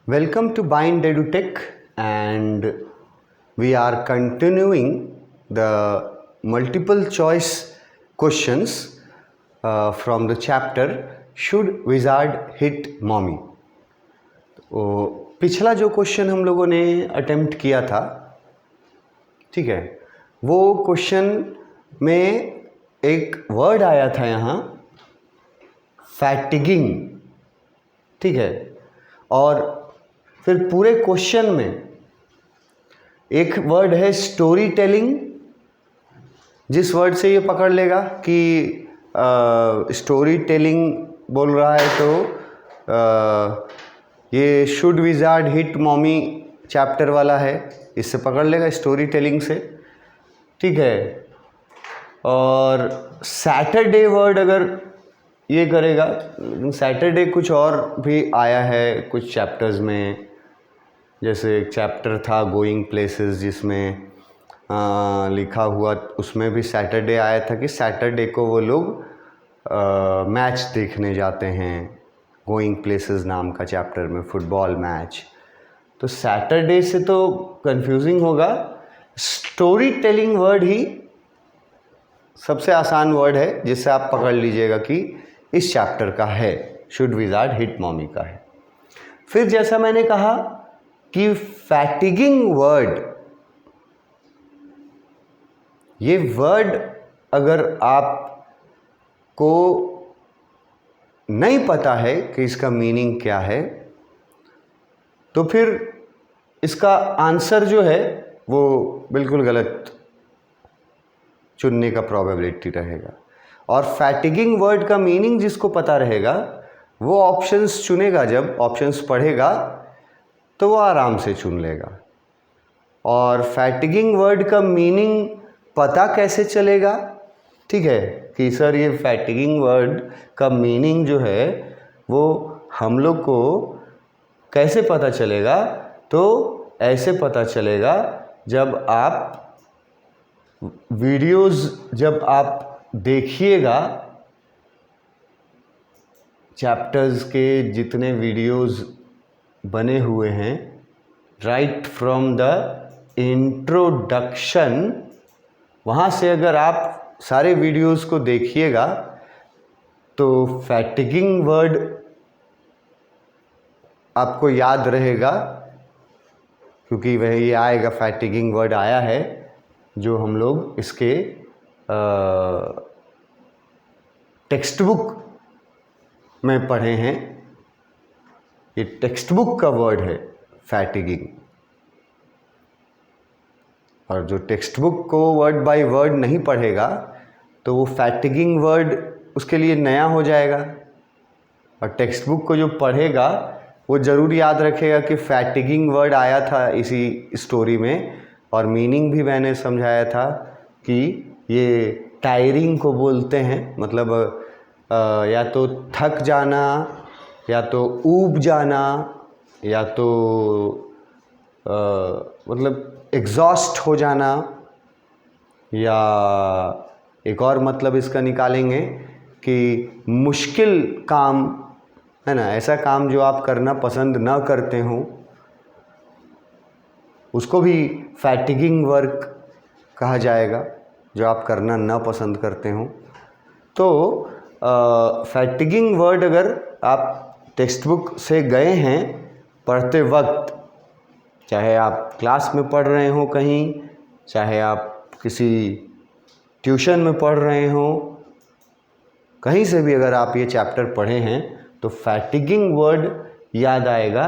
Welcome to Bind EduTech, and we are continuing the multiple choice questions from the chapter Should Wizard Hit Mommy? तो पिछला जो question हम लोगों ने attempt किया था, ठीक है, वो क्वेश्चन में एक वर्ड आया था यहाँ फैटिगिंग, ठीक है, और फिर पूरे क्वेश्चन में एक वर्ड है स्टोरी टेलिंग, जिस वर्ड से ये पकड़ लेगा कि स्टोरी टेलिंग बोल रहा है तो ये should wizard hit mommy chapter वाला है, इससे पकड़ लेगा स्टोरी टेलिंग से, ठीक है। और सैटरडे वर्ड अगर ये करेगा, लेकिन सैटरडे कुछ और भी आया है कुछ चैप्टर्स में, जैसे एक चैप्टर था गोइंग प्लेसेस जिसमें लिखा हुआ, उसमें भी सैटरडे आया था कि सैटरडे को वो लोग मैच देखने जाते हैं, गोइंग प्लेसेस नाम का चैप्टर में फुटबॉल मैच। तो सैटरडे से तो कंफ्यूजिंग होगा, स्टोरी टेलिंग वर्ड ही सबसे आसान वर्ड है जिससे आप पकड़ लीजिएगा कि इस चैप्टर का है, शुड विजार्ड हिट मॉमी का है। फिर जैसा मैंने कहा कि फैटिगिंग वर्ड, ये वर्ड अगर आपको नहीं पता है कि इसका मीनिंग क्या है, तो फिर इसका आंसर जो है वो बिल्कुल गलत चुनने का प्रोबेबिलिटी रहेगा। और फैटिगिंग वर्ड का मीनिंग जिसको पता रहेगा वो ऑप्शंस चुनेगा, जब ऑप्शंस पढ़ेगा तो वो आराम से चुन लेगा। और फैटिगिंग वर्ड का मीनिंग पता कैसे चलेगा, ठीक है, कि सर ये फैटिगिंग वर्ड का मीनिंग जो है वो हम लोग को कैसे पता चलेगा, तो ऐसे पता चलेगा जब आप वीडियोस जब आप देखिएगा, चैप्टर्स के जितने वीडियोस बने हुए हैं राइट फ्रॉम द इंट्रोडक्शन, वहाँ से अगर आप सारे वीडियोस को देखिएगा तो फैटिगिंग वर्ड आपको याद रहेगा, क्योंकि वह ये आएगा, फैटिगिंग वर्ड आया है जो हम लोग इसके टेक्स्ट बुक में पढ़े हैं। ये टेक्स्ट बुक का वर्ड है फैटिगिंग, और जो टेक्स्ट बुक को वर्ड बाय वर्ड नहीं पढ़ेगा तो वो फैटिगिंग वर्ड उसके लिए नया हो जाएगा, और टेक्स्ट बुक को जो पढ़ेगा वो ज़रूर याद रखेगा कि फैटिगिंग वर्ड आया था इसी स्टोरी में, और मीनिंग भी मैंने समझाया था कि ये टायरिंग को बोलते हैं, मतलब या तो थक जाना, या तो ऊब जाना, या तो मतलब एग्जॉस्ट हो जाना, या एक और मतलब इसका निकालेंगे कि मुश्किल काम है ना, ऐसा काम जो आप करना पसंद ना करते हो उसको भी फैटिगिंग वर्क कहा जाएगा, जो आप करना ना पसंद करते हो। तो फैटिगिंग वर्ड अगर आप टेक्स्ट बुक से गए हैं पढ़ते वक्त, चाहे आप क्लास में पढ़ रहे हो कहीं, चाहे आप किसी ट्यूशन में पढ़ रहे हो, कहीं से भी अगर आप ये चैप्टर पढ़े हैं तो फैटिगिंग वर्ड याद आएगा,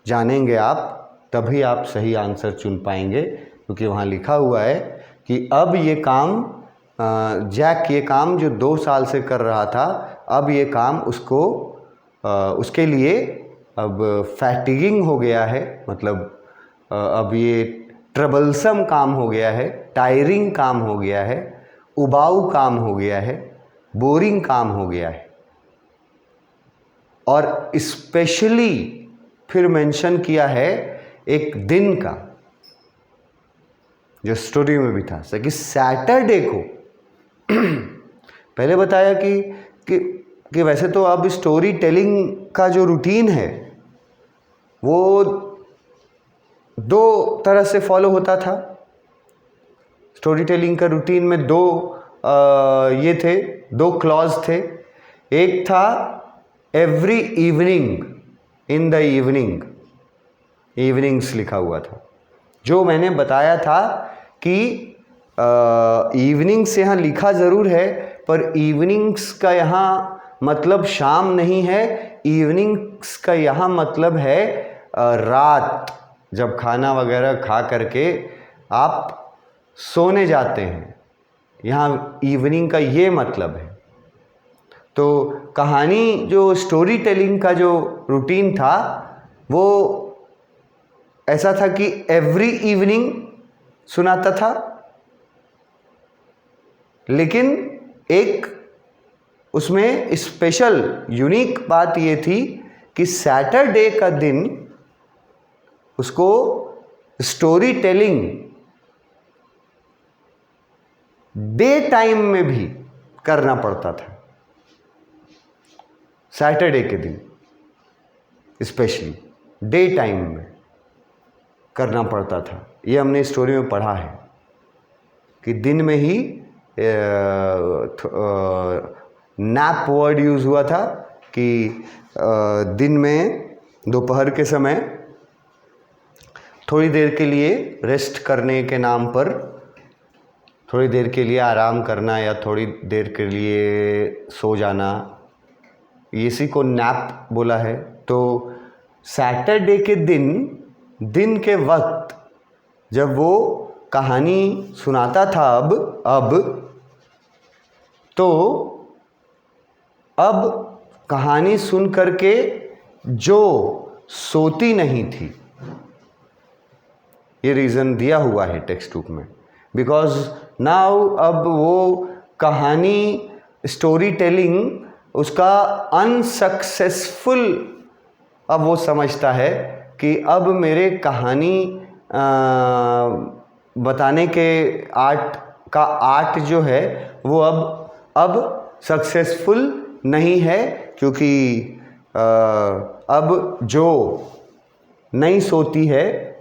जानेंगे आप, तभी आप सही आंसर चुन पाएंगे, क्योंकि वहाँ लिखा हुआ है कि अब ये काम जैक ये काम जो 2 साल से कर रहा था, अब ये काम उसको उसके लिए अब फैटिगिंग हो गया है, मतलब अब ये ट्रबलसम काम हो गया है, टायरिंग काम हो गया है, उबाऊ काम हो गया है, बोरिंग काम हो गया है। और स्पेशली फिर मेंशन किया है एक दिन का, जो स्टोरी में भी था, कि सैटरडे को पहले बताया कि वैसे तो अब स्टोरी टेलिंग का जो रूटीन है वो दो तरह से फॉलो होता था। स्टोरी टेलिंग का रूटीन में दो क्लॉज थे। एक था every evening in the evening, evenings लिखा हुआ था, जो मैंने बताया था कि इवनिंग्स यहाँ लिखा ज़रूर है, पर इवनिंग्स का यहाँ मतलब शाम नहीं है। इवनिंग्स का यहाँ मतलब है रात, जब खाना वगैरह खा करके आप सोने जाते हैं, यहाँ इवनिंग का ये मतलब है। तो कहानी जो स्टोरी टेलिंग का जो रूटीन था वो ऐसा था कि एवरी इवनिंग सुनाता था, लेकिन एक उसमें स्पेशल यूनिक बात ये थी कि सैटरडे का दिन उसको स्टोरी टेलिंग डे टाइम में भी करना पड़ता था। सैटरडे के दिन स्पेशली डे टाइम में करना पड़ता था। ये हमने स्टोरी में पढ़ा है कि दिन में ही नैप वर्ड यूज़ हुआ था कि दिन में दोपहर के समय थोड़ी देर के लिए रेस्ट करने के नाम पर, थोड़ी देर के लिए आराम करना या थोड़ी देर के लिए सो जाना, इसी को नैप बोला है। तो सैटरडे के दिन के वक्त जब वो कहानी सुनाता था अब कहानी सुन करके जो सोती नहीं थी, ये रीज़न दिया हुआ है टेक्स्ट बुक में, बिकॉज नाउ अब वो कहानी स्टोरी टेलिंग उसका अनसक्सेसफुल, अब वो समझता है कि अब मेरे कहानी बताने के आर्ट जो है वो अब सक्सेसफुल नहीं है, क्योंकि अब जो नहीं सोती है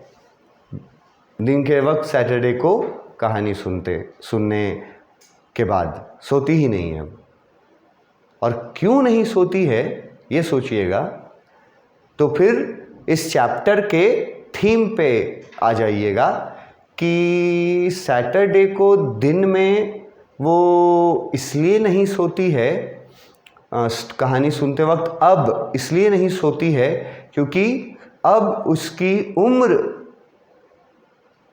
दिन के वक्त सैटरडे को कहानी सुनने के बाद सोती ही नहीं है अब। और क्यों नहीं सोती है ये सोचिएगा तो फिर इस चैप्टर के थीम पे आ जाइएगा कि सैटरडे को दिन में वो इसलिए नहीं सोती है, कहानी सुनते वक्त अब इसलिए नहीं सोती है क्योंकि अब उसकी उम्र,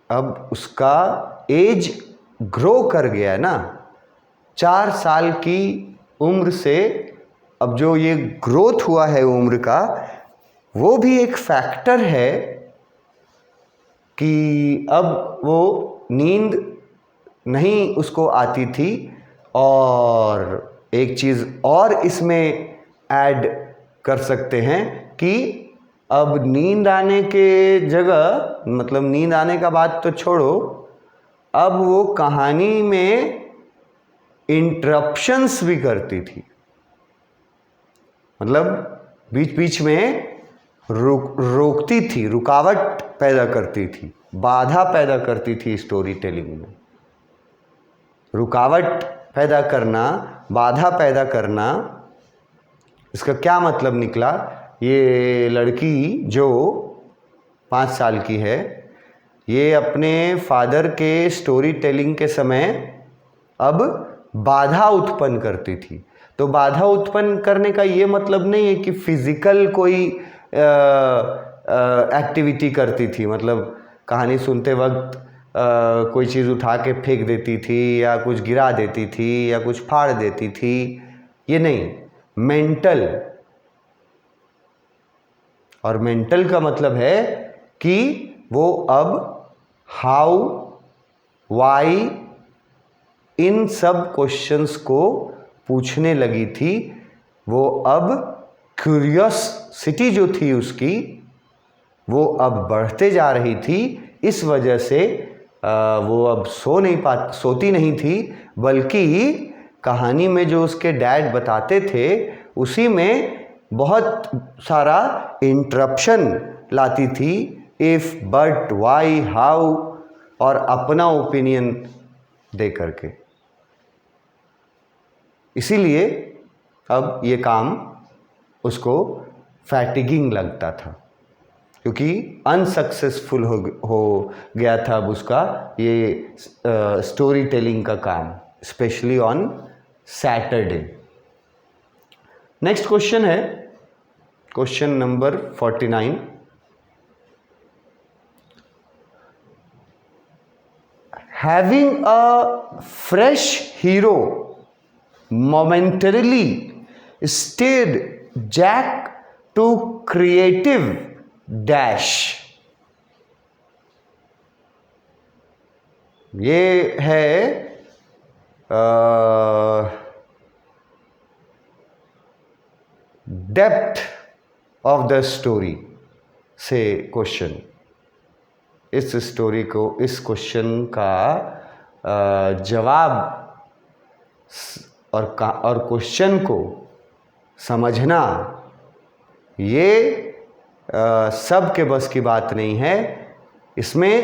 अब उसका एज ग्रो कर गया ना। 4 साल की उम्र से अब जो ये ग्रोथ हुआ है उम्र का, वो भी एक फैक्टर है कि अब वो नींद नहीं उसको आती थी। और एक चीज़ और इसमें ऐड कर सकते हैं कि अब नींद आने के जगह, मतलब नींद आने का बात तो छोड़ो, अब वो कहानी में इंटरप्शंस भी करती थी, मतलब बीच बीच में रोकती थी, रुकावट पैदा करती थी, बाधा पैदा करती थी स्टोरी टेलिंग में। रुकावट पैदा करना, बाधा पैदा करना, इसका क्या मतलब निकला? ये लड़की जो 5 साल की है, ये अपने फादर के स्टोरी टेलिंग के समय अब बाधा उत्पन्न करती थी। तो बाधा उत्पन्न करने का ये मतलब नहीं है कि फिजिकल कोई एक्टिविटी करती थी, मतलब कहानी सुनते वक्त कोई चीज़ उठा के फेंक देती थी या कुछ गिरा देती थी या कुछ फाड़ देती थी, ये नहीं। मेंटल, और मेंटल का मतलब है कि वो अब हाउ, वाई, इन सब क्वेश्चंस को पूछने लगी थी। वो अब क्यूरियोसिटी जो थी उसकी, वो अब बढ़ते जा रही थी। इस वजह से वो अब सोती नहीं थी, बल्कि कहानी में जो उसके डैड बताते थे उसी में बहुत सारा इंटरप्शन लाती थी, इफ, बट, वाई, हाउ, और अपना ओपिनियन दे करके। इसीलिए अब ये काम उसको फैटिगिंग लगता था, क्योंकि अनसक्सेसफुल हो गया था अब उसका ये स्टोरी टेलिंग का काम, specially on Saturday. Next question है question number 49। Having a fresh hero momentarily stirred Jack to creative dash। ये है डेप्थ ऑफ द स्टोरी से क्वेश्चन। इस स्टोरी को, इस क्वेश्चन का जवाब और क्वेश्चन को समझना ये सब के बस की बात नहीं है। इसमें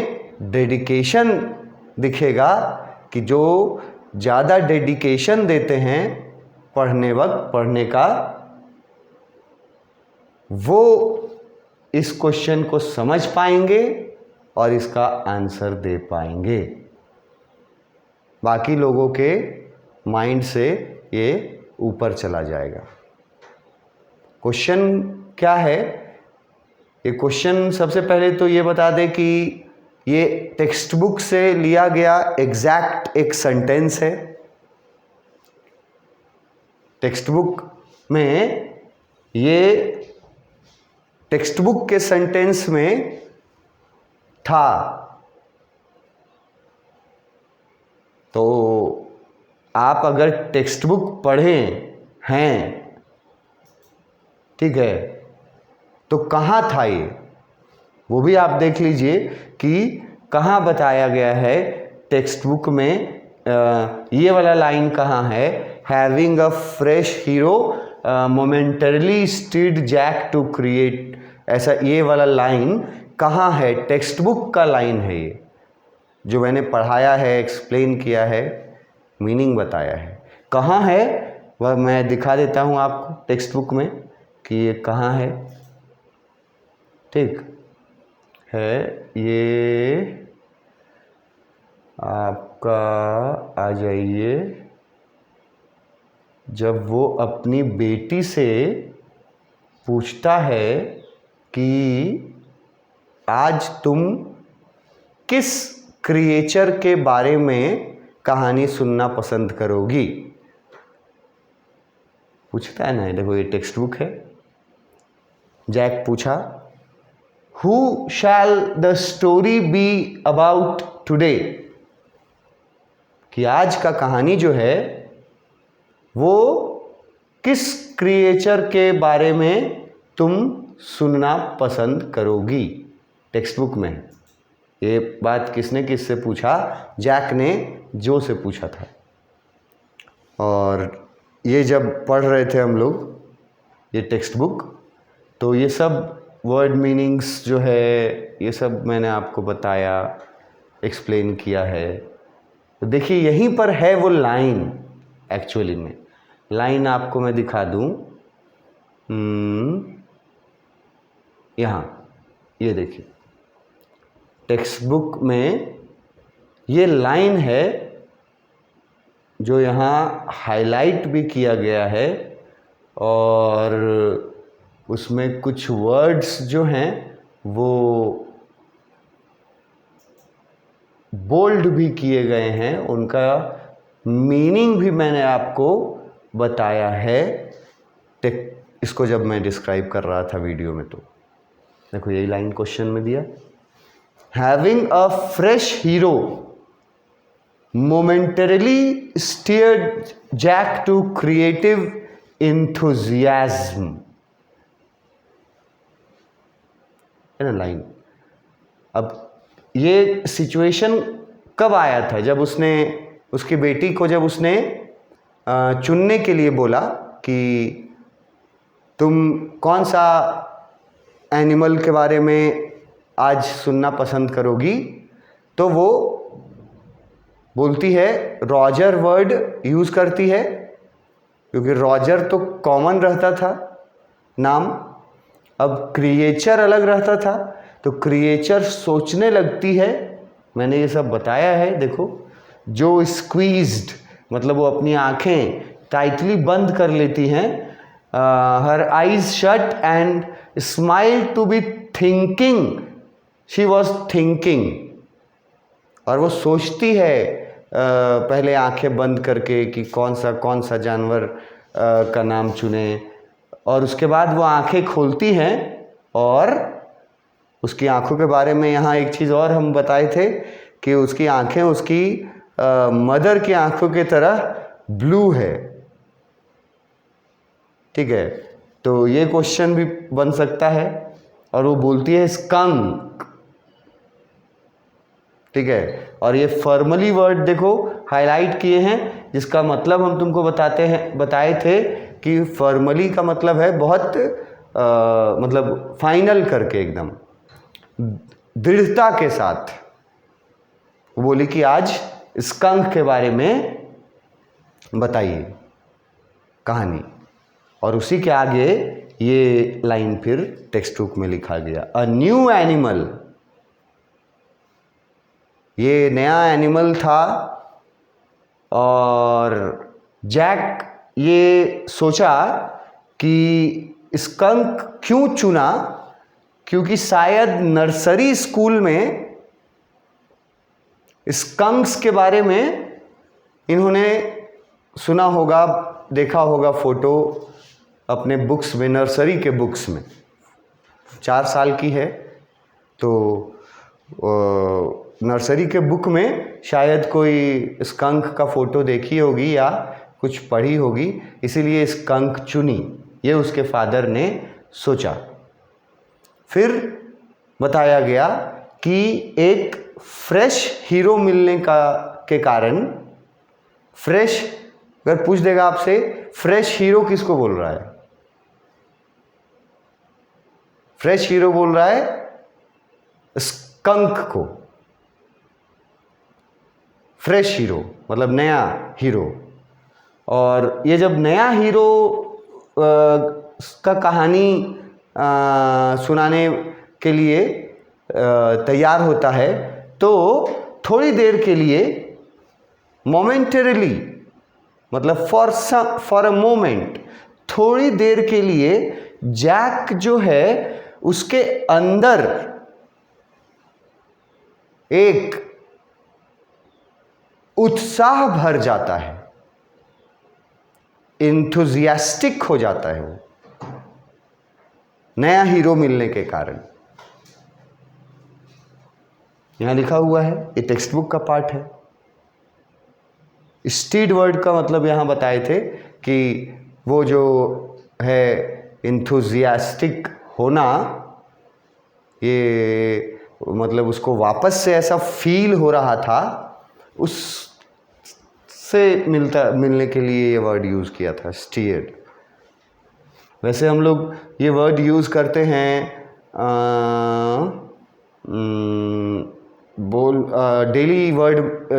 डेडिकेशन दिखेगा कि जो ज़्यादा डेडिकेशन देते हैं पढ़ने वक्त, पढ़ने का, वो इस क्वेश्चन को समझ पाएंगे और इसका आंसर दे पाएंगे। बाकी लोगों के माइंड से ये ऊपर चला जाएगा। क्वेश्चन क्या है? ये क्वेश्चन सबसे पहले तो ये बता दें कि ये टेक्स्ट बुक से लिया गया एग्जैक्ट एक सेंटेंस है। टेक्स्ट बुक में ये टेक्स्ट बुक के सेंटेंस में था। तो आप अगर टेक्स्ट बुक पढ़ें हैं, ठीक है, तो कहाँ था ये, वो भी आप देख लीजिए कि कहाँ बताया गया है टेक्स्ट बुक में। ये वाला लाइन कहाँ है? Having a fresh hero momentarily stirred jack to create, ऐसा ये वाला लाइन कहाँ है? टेक्स्ट बुक का लाइन है ये, जो मैंने पढ़ाया है, एक्सप्लेन किया है, मीनिंग बताया है। कहाँ है वह मैं दिखा देता हूँ आपको टेक्स्ट बुक में कि ये कहाँ है। ठीक है, ये आपका आ जाइए, जब वो अपनी बेटी से पूछता है कि आज तुम किस क्रिएचर के बारे में कहानी सुनना पसंद करोगी, पूछता है ना। देखो ये टेक्स्ट बुक है। जैक पूछा, who shell the story be about today, कि आज का कहानी जो है वो किस क्रिएचर के बारे में तुम सुनना पसंद करोगी। टेक्स्ट बुक में ये बात किससे पूछा? जैक ने जो से पूछा था। और ये जब पढ़ रहे थे हम लोग ये टेक्स्ट बुक, तो ये सब वर्ड मीनिंग्स जो है ये सब मैंने आपको बताया, एक्सप्लेन किया है। तो देखिए यहीं पर है वो लाइन। एक्चुअली में लाइन आपको मैं दिखा दूं, यहाँ ये देखिए टेक्स्ट बुक में ये लाइन है जो यहाँ हाईलाइट भी किया गया है, और उसमें कुछ वर्ड्स जो हैं वो बोल्ड भी किए गए हैं, उनका मीनिंग भी मैंने आपको बताया है इसको जब मैं डिस्क्राइब कर रहा था वीडियो में। तो देखो यही लाइन क्वेश्चन में दिया, having a fresh hero momentarily steered Jack to creative enthusiasm, है ना लाइन। अब ये सिचुएशन कब आया था? जब उसने उसकी बेटी को जब उसने चुनने के लिए बोला कि तुम कौन सा एनिमल के बारे में आज सुनना पसंद करोगी, तो वो बोलती है, रॉजर वर्ड यूज़ करती है, क्योंकि रॉजर तो कॉमन रहता था नाम। अब क्रिएचर अलग रहता था, तो क्रिएचर सोचने लगती है। मैंने ये सब बताया है, देखो, जो स्क्वीज्ड मतलब वो अपनी आंखें टाइटली बंद कर लेती हैं, her eyes shut and smile to be thinking, she was thinking, और वो सोचती है पहले आंखें बंद करके कि कौन सा जानवर का नाम चुने, और उसके बाद वो आंखें खोलती हैं, और उसकी आंखों के बारे में यहाँ एक चीज़ और हम बताए थे कि उसकी आंखें उसकी मदर की आंखों की तरह ब्लू है। ठीक है, तो ये क्वेश्चन भी बन सकता है। और वो बोलती है स्कंक। ठीक है, और ये फॉर्मली वर्ड देखो हाईलाइट किए हैं, जिसका मतलब हम तुमको बताए थे कि फॉर्मली का मतलब है बहुत मतलब फाइनल करके, एकदम दृढ़ता के साथ। वो बोली कि आज स्कंक के बारे में बताइए कहानी, और उसी के आगे ये लाइन फिर टेक्स्ट बुक में लिखा गया, अ न्यू एनिमल। ये नया एनिमल था, और जैक ये सोचा कि स्कंक क्यों चुना, क्योंकि शायद नर्सरी स्कूल में स्कंक्स के बारे में इन्होंने सुना होगा, देखा होगा फोटो अपने बुक्स में, नर्सरी के बुक्स में। 4 साल की है तो नर्सरी के बुक में शायद कोई स्कंक का फ़ोटो देखी होगी या कुछ पढ़ी होगी, इसीलिए स्कंक चुनी, ये उसके फादर ने सोचा। फिर बताया गया कि एक फ्रेश हीरो मिलने के कारण, फ्रेश, अगर पूछ देगा आपसे फ्रेश हीरो किसको बोल रहा है, फ्रेश हीरो बोल रहा है स्कंक को। फ्रेश हीरो मतलब नया हीरो। और ये जब नया हीरो का कहानी सुनाने के लिए तैयार होता है, तो थोड़ी देर के लिए, मोमेंटरीली मतलब फॉर अ मोमेंट, थोड़ी देर के लिए जैक जो है उसके अंदर एक उत्साह भर जाता है, इंथुजियास्टिक हो जाता है वो नया हीरो मिलने के कारण। यहां लिखा हुआ है, ये टेक्स्ट बुक का पार्ट है। स्टीड वर्ड का मतलब यहां बताए थे कि वो जो है इंथुजियास्टिक होना, ये मतलब उसको वापस से ऐसा फील हो रहा था, उससे मिलने के लिए ये वर्ड यूज़ किया था, स्टीयर्ड। वैसे हम लोग ये वर्ड यूज़ करते हैं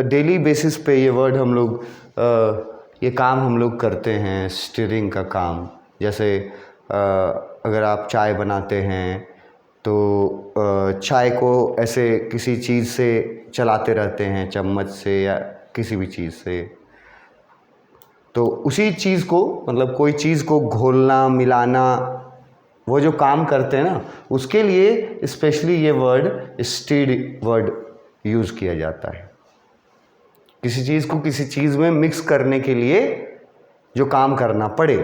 डेली बेसिस पे। ये वर्ड हम लोग ये काम हम लोग करते हैं, स्टीयरिंग का काम। जैसे अगर आप चाय बनाते हैं तो चाय को ऐसे किसी चीज़ से चलाते रहते हैं, चम्मच से या किसी भी चीज़ से, तो उसी चीज़ को मतलब कोई चीज़ को घोलना मिलाना, वो जो काम करते हैं ना, उसके लिए स्पेशली ये वर्ड स्टीड वर्ड यूज़ किया जाता है। किसी चीज़ को किसी चीज़ में मिक्स करने के लिए जो काम करना पड़े,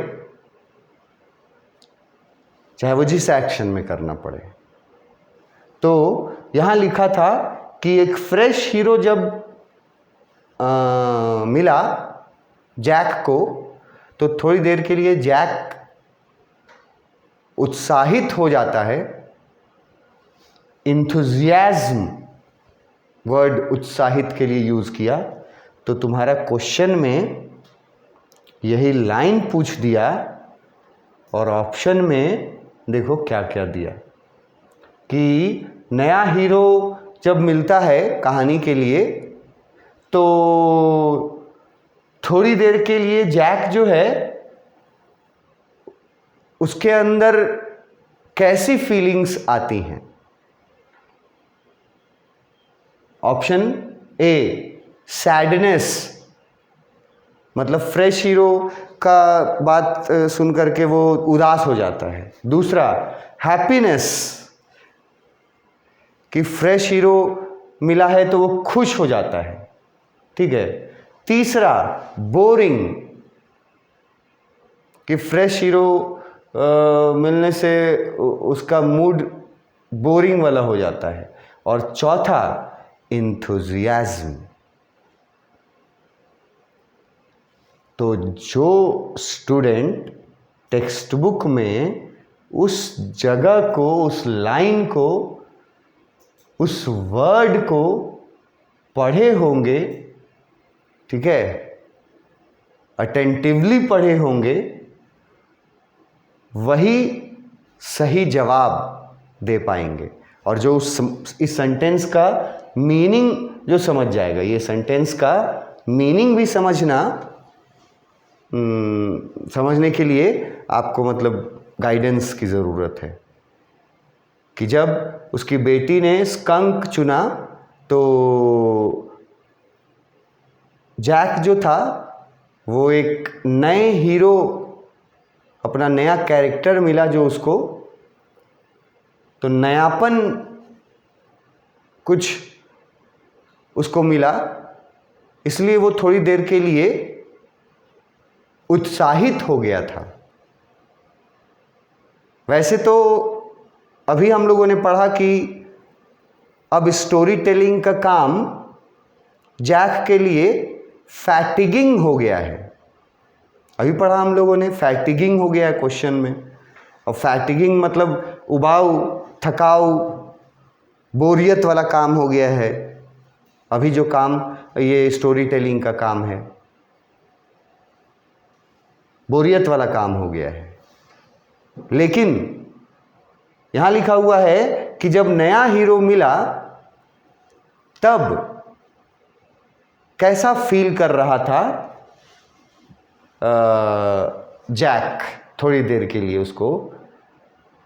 चाहे वो जिस एक्शन में करना पड़े। तो यहाँ लिखा था कि एक फ्रेश हीरो जब मिला जैक को, तो थोड़ी देर के लिए जैक उत्साहित हो जाता है। इंथुजियाज्म वर्ड उत्साहित के लिए यूज़ किया। तो तुम्हारा क्वेश्चन में यही लाइन पूछ दिया, और ऑप्शन में देखो क्या क्या दिया। कि नया हीरो जब मिलता है कहानी के लिए तो थोड़ी देर के लिए जैक जो है उसके अंदर कैसी फीलिंग्स आती हैं? ऑप्शन ए सैडनेस, मतलब फ्रेश हीरो का बात सुन करके वो उदास हो जाता है। दूसरा हैप्पीनेस, कि फ्रेश हीरो मिला है तो वो खुश हो जाता है, ठीक है। तीसरा बोरिंग, कि फ्रेश हीरो मिलने से उसका मूड बोरिंग वाला हो जाता है। और चौथा इंथुजियाज्म। तो जो स्टूडेंट टेक्स्ट बुक में उस जगह को, उस लाइन को, उस वर्ड को पढ़े होंगे, ठीक है, अटेंटिवली पढ़े होंगे, वही सही जवाब दे पाएंगे। और जो इस सेंटेंस का मीनिंग जो समझ जाएगा, ये सेंटेंस का मीनिंग भी समझने के लिए आपको मतलब गाइडेंस की ज़रूरत है। कि जब उसकी बेटी ने स्कंक चुना तो जैक जो था वो एक नए हीरो, अपना नया कैरेक्टर मिला जो उसको, तो नयापन कुछ उसको मिला, इसलिए वो थोड़ी देर के लिए उत्साहित हो गया था। वैसे तो अभी हम लोगों ने पढ़ा कि अब स्टोरी टेलिंग का काम जैक के लिए फैटिगिंग हो गया है। अभी पढ़ा हम लोगों ने, फैटिगिंग हो गया है क्वेश्चन में। और फैटिगिंग मतलब उबाऊ, थकाऊ, बोरियत वाला काम हो गया है। अभी जो काम ये स्टोरी टेलिंग का काम है, बोरियत वाला काम हो गया है। लेकिन यहां लिखा हुआ है कि जब नया हीरो मिला तब कैसा फील कर रहा था जैक। थोड़ी देर के लिए उसको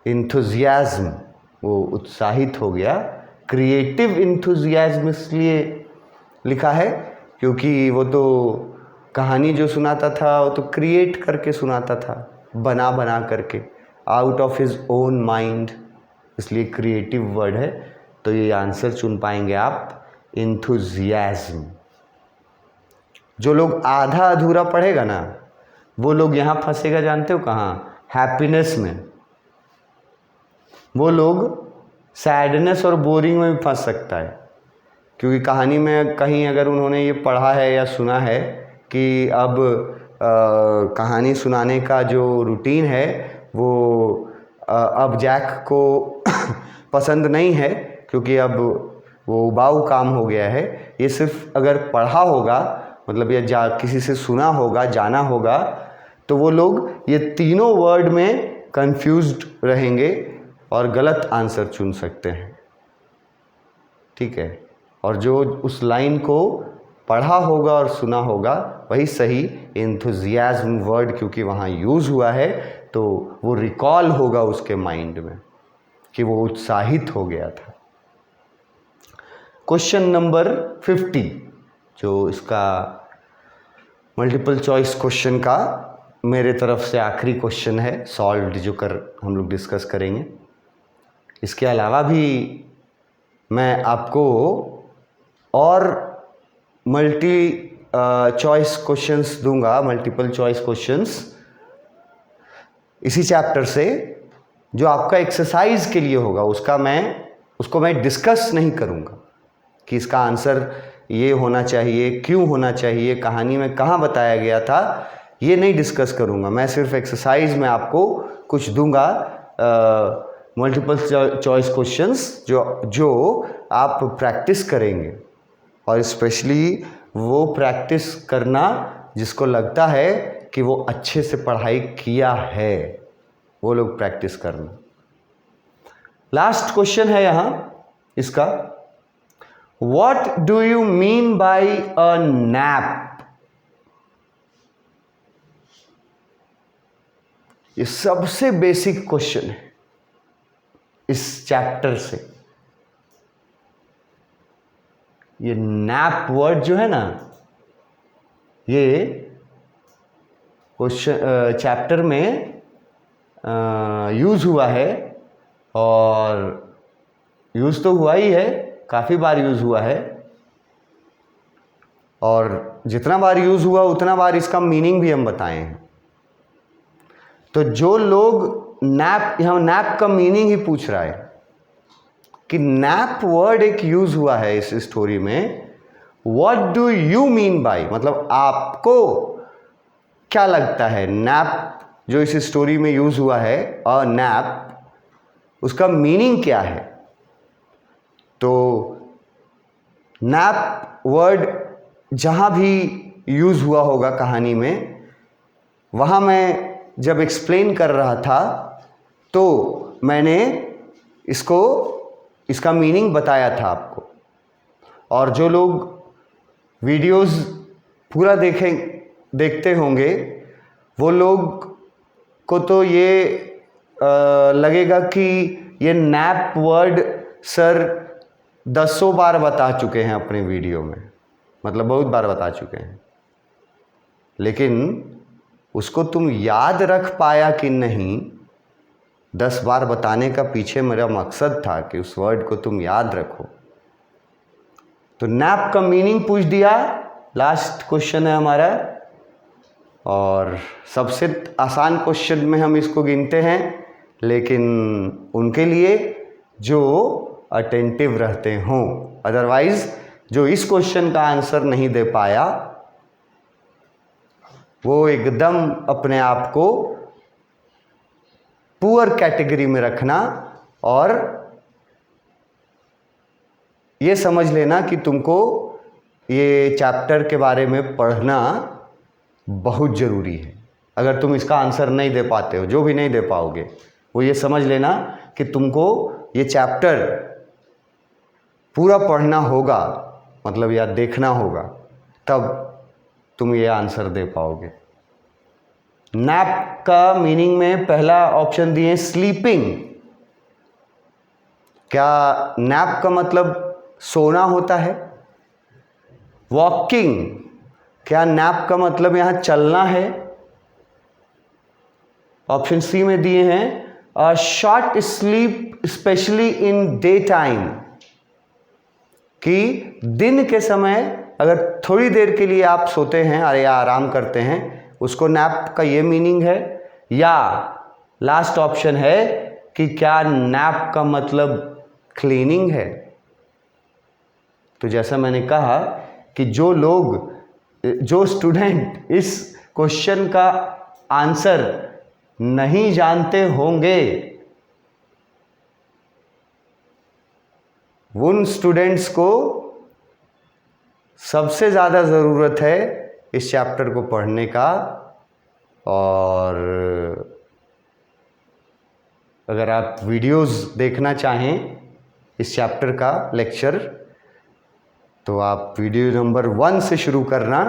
इंथुजियाज्म, वो उत्साहित हो गया। क्रिएटिव इंथुजियाज्म इसलिए लिखा है क्योंकि वो तो कहानी जो सुनाता था वो तो क्रिएट करके सुनाता था, बना बना करके, out of his own mind, इसलिए क्रिएटिव वर्ड है। तो ये आंसर चुन पाएंगे आप, इंथुजियाज्म। जो लोग आधा अधूरा पढ़ेगा ना, वो लोग यहाँ फंसेगा, जानते हो कहाँ? हैप्पीनेस में। वो लोग सैडनेस और बोरिंग में भी फंस सकता है, क्योंकि कहानी में कहीं अगर उन्होंने ये पढ़ा है या सुना है कि अब कहानी सुनाने का जो रूटीन है वो अब जैक को पसंद नहीं है, क्योंकि अब वो उबाऊ काम हो गया है। ये सिर्फ अगर पढ़ा होगा, मतलब या किसी से सुना होगा, जाना होगा, तो वो लोग ये तीनों वर्ड में कंफ्यूज्ड रहेंगे और गलत आंसर चुन सकते हैं, ठीक है। और जो उस लाइन को पढ़ा होगा और सुना होगा वही सही एंथुजियाज्म वर्ड, क्योंकि वहाँ यूज़ हुआ है तो वो रिकॉल होगा उसके माइंड में कि वो उत्साहित हो गया था। क्वेश्चन नंबर 50, जो इसका मल्टीपल चॉइस क्वेश्चन का मेरे तरफ से आखिरी क्वेश्चन है, सॉल्व्ड, जो हम लोग डिस्कस करेंगे। इसके अलावा भी मैं आपको और मल्टी चॉइस क्वेश्चंस दूंगा, मल्टीपल चॉइस क्वेश्चंस इसी चैप्टर से, जो आपका एक्सरसाइज के लिए होगा। उसको मैं डिस्कस नहीं करूंगा कि इसका आंसर ये होना चाहिए, क्यों होना चाहिए, कहानी में कहाँ बताया गया था, ये नहीं डिस्कस करूंगा। मैं सिर्फ एक्सरसाइज में आपको कुछ दूंगा, मल्टीपल चॉइस क्वेश्चंस जो आप प्रैक्टिस करेंगे, और स्पेशली वो प्रैक्टिस करना जिसको लगता है कि वो अच्छे से पढ़ाई किया है, वो लोग प्रैक्टिस करना। लास्ट क्वेश्चन है यहां इसका, what do you mean by a nap? ये सबसे बेसिक क्वेश्चन है इस चैप्टर से। ये नैप वर्ड जो है ना, ये क्वेश्चन चैप्टर में यूज हुआ है, और यूज तो हुआ ही है, काफ़ी बार यूज हुआ है, और जितना बार यूज हुआ उतना बार इसका मीनिंग भी हम बताए हैं। तो जो लोग नैप, यहाँ नैप का मीनिंग ही पूछ रहा है कि नैप वर्ड एक यूज हुआ है इस स्टोरी में, what do you mean by, मतलब आपको क्या लगता है नैप जो इस स्टोरी में यूज हुआ है, अ नैप, उसका मीनिंग क्या है? तो नैप वर्ड जहाँ भी यूज हुआ होगा कहानी में, वहाँ मैं जब एक्सप्लेन कर रहा था तो मैंने इसका मीनिंग बताया था आपको। और जो लोग वीडियोस पूरा देखते होंगे वो लोग को तो ये लगेगा कि ये नैप वर्ड सर दसों बार बता चुके हैं अपने वीडियो में, मतलब बहुत बार बता चुके हैं, लेकिन उसको तुम याद रख पाया कि नहीं, 10 बार बताने का पीछे मेरा मकसद था कि उस वर्ड को तुम याद रखो। तो नैप का मीनिंग पूछ दिया, लास्ट क्वेश्चन है हमारा, और सबसे आसान क्वेश्चन में हम इसको गिनते हैं, लेकिन उनके लिए जो अटेंटिव रहते हों। अदरवाइज जो इस क्वेश्चन का आंसर नहीं दे पाया वो एकदम अपने आप को पुअर कैटेगरी में रखना और ये समझ लेना कि तुमको ये चैप्टर के बारे में पढ़ना बहुत ज़रूरी है। अगर तुम इसका आंसर नहीं दे पाते हो, जो भी नहीं दे पाओगे, वो ये समझ लेना कि तुमको ये चैप्टर पूरा पढ़ना होगा, मतलब या देखना होगा, तब तुम ये आंसर दे पाओगे। नैप का मीनिंग में पहला ऑप्शन दिए स्लीपिंग। क्या नैप का मतलब सोना होता है? वॉकिंग, क्या नैप का मतलब यहां चलना है? ऑप्शन सी में दिए हैं a short sleep specially in day time, कि दिन के समय अगर थोड़ी देर के लिए आप सोते हैं और या आराम करते हैं, उसको नैप का ये मीनिंग है। या लास्ट ऑप्शन है कि क्या नैप का मतलब क्लीनिंग है? तो जैसा मैंने कहा कि जो स्टूडेंट इस क्वेश्चन का आंसर नहीं जानते होंगे, उन स्टूडेंट्स को सबसे ज़्यादा ज़रूरत है इस चैप्टर को पढ़ने का। और अगर आप वीडियोस देखना चाहें इस चैप्टर का लेक्चर, तो आप वीडियो नंबर 1 से शुरू करना,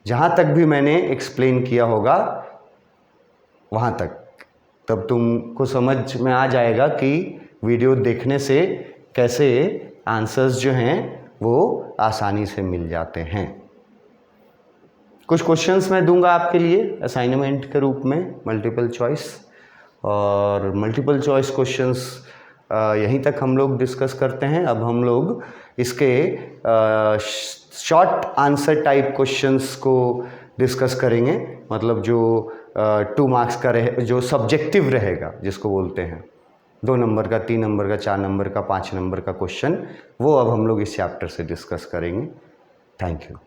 जहाँ तक भी मैंने एक्सप्लेन किया होगा वहाँ तक, तब तुमको समझ में आ जाएगा कि वीडियो देखने से कैसे आंसर्स जो हैं वो आसानी से मिल जाते हैं। कुछ क्वेश्चंस मैं दूंगा आपके लिए असाइनमेंट के रूप में, मल्टीपल चॉइस, और मल्टीपल चॉइस क्वेश्चंस यहीं तक हम लोग डिस्कस करते हैं। अब हम लोग इसके शॉर्ट आंसर टाइप क्वेश्चंस को डिस्कस करेंगे, मतलब जो 2 मार्क्स का जो सब्जेक्टिव रहेगा, जिसको बोलते हैं 2 नंबर का, 3 नंबर का, 4 नंबर का, 5 नंबर का क्वेश्चन, वो अब हम लोग इस चैप्टर से डिस्कस करेंगे। Thank you.